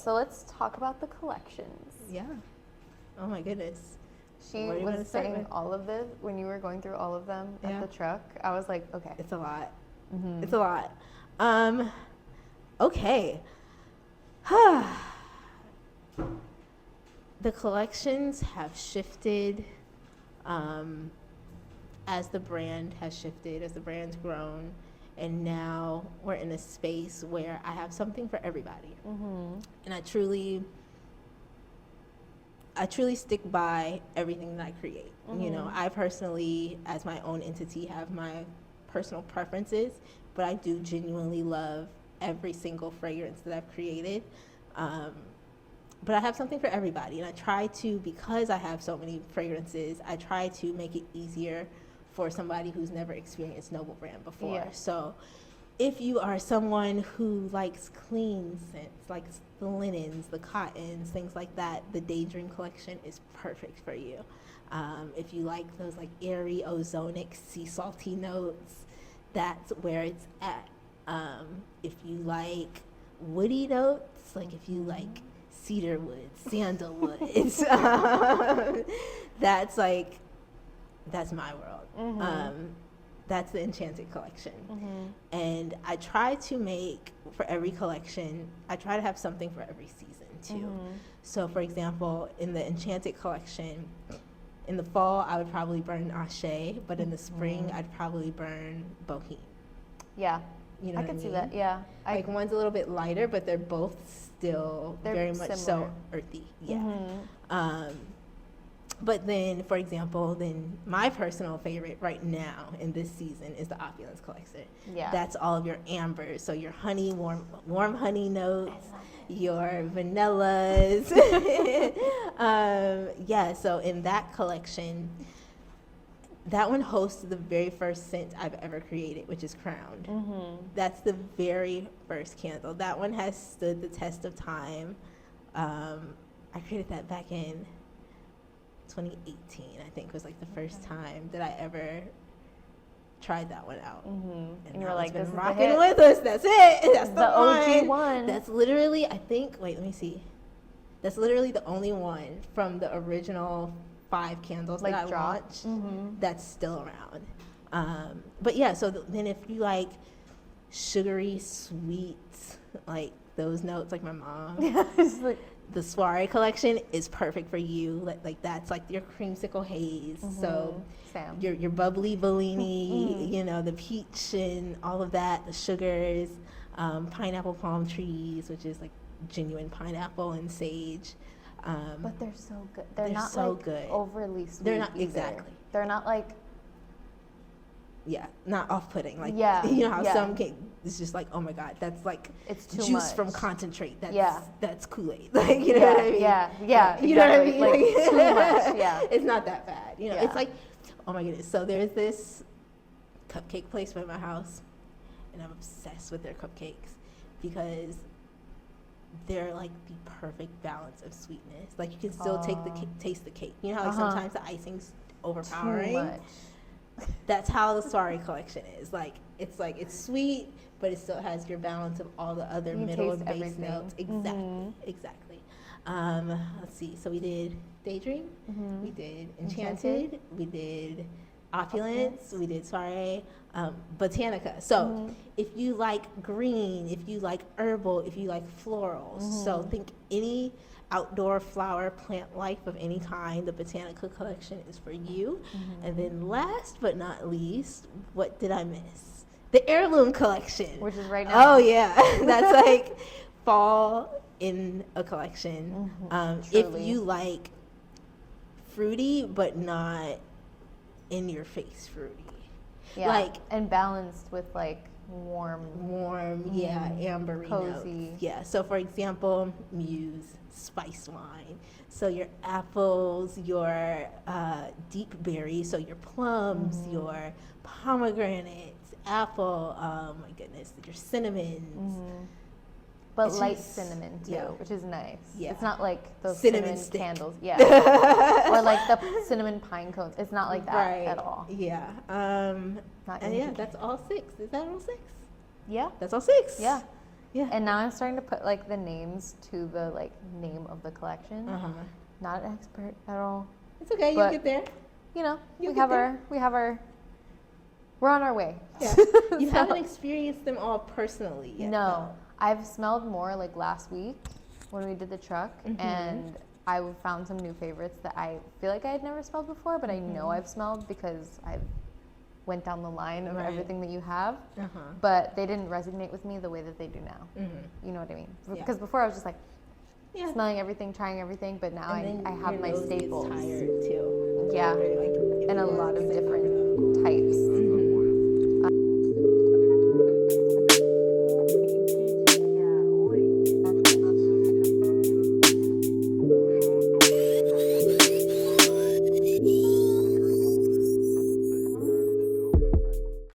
so let's talk about the collections. Yeah. Oh my goodness. She was saying all of this when you were going through all of them at the truck. I was like, okay. It's a lot. It's a lot. Okay. The collections have shifted as the brand has shifted, as the brand's grown. And now we're in a space where I have something for everybody. And I truly stick by everything that I create. You know, I personally, as my own entity, have my personal preferences, but I do genuinely love every single fragrance that I've created. But I have something for everybody, and I try to, because I have so many fragrances, I try to make it easier for somebody who's never experienced Noble Brand before. Yeah. So if you are someone who likes clean scents, like the linens, the cottons, things like that, the Daydream Collection is perfect for you. If you like those like airy, ozonic, sea salty notes, that's where it's at. If you like woody notes, like if you like cedar wood, sandalwood, that's my world. That's the Enchanted Collection. And I try to make, for every collection, I try to have something for every season too. So for example, in the Enchanted Collection, in the fall, I would probably burn Ashe, but in the spring, I'd probably burn Boheme. Yeah. You know I can see that, yeah. Like one's a little bit lighter, but they're both still very much so earthy. Yeah. But then, for example, then my personal favorite right now in this season is the Opulence Collection. Yeah. That's all of your ambers, so your honey, warm honey notes, your vanillas. Yeah, so in that collection, that one hosts the very first scent I've ever created, which is Crowned. That's the very first candle. That one has stood the test of time. I created that back in 2018, I think, was like the first time that I ever tried that one out. And you were like, been this rocking is the hit. with us. That's it. That's the OG one. That's literally, I think, wait, let me see. That's literally the only one from the original 5 candles that I launched that's still around. But yeah, so then if you like sugary, sweet, like those notes, like my mom, the Soiree Collection is perfect for you. Like that's like your creamsicle haze. So your bubbly Bellini, you know, the peach and all of that, the sugars, pineapple palm trees, which is like genuine pineapple and sage. But they're so good. They're not so like good. overly sweet. They're not either. exactly. They're not like not off-putting. Like you know how some it's just like, oh my god, that's like it's too juice much. from concentrate. That's Kool-Aid. Like you know what I mean? Yeah. You know what I mean? Like too much. Yeah. It's not that bad. You know, it's like, oh my goodness. So there's this cupcake place by my house, and I'm obsessed with their cupcakes because they're like the perfect balance of sweetness. Like you can still taste the cake. You know how like sometimes the icing's overpowering. Too much. That's how the Soiree Collection is. Like it's sweet, but it still has your balance of all the other middle and base notes. Exactly. Let's see. So we did Daydream, we did Enchanted, we did Opulence, we did Soiree, Botanica. So if you like green, if you like herbal, if you like florals, so think any outdoor flower plant life of any kind, the Botanica Collection is for you. And then last but not least, what did I miss? The Heirloom Collection. Which is right now. Oh yeah, that's like fall in a collection. If you like fruity but not in your face fruity. Yeah, like and balanced with like warm, ambery cozy notes. Yeah, so for example, Muse spice wine. So your apples, your deep berries, so your plums, your pomegranates, apple, oh my goodness, your cinnamons. But it's light just, cinnamon too, which is nice. Yeah. It's not like those cinnamon candles. Yeah. Or like the cinnamon pine cones. It's not like that at all. Yeah. Not and yeah, that's all 6. Is that all 6? Yeah. That's all 6. Yeah. Yeah. And now I'm starting to put like the names to the like name of the collection. Not an expert at all. It's okay. You'll get there. You know, we have our. We're on our way. Yeah. You haven't experienced them all personally yet. No, I've smelled more like last week when we did the truck, and I found some new favorites that I feel like I had never smelled before, but I know I've smelled because I've went down the line of everything that you have, but they didn't resonate with me the way that they do now. You know what I mean? Because before I was just like smelling everything, trying everything, but now I have my staples. Tired too. Yeah, and a lot of different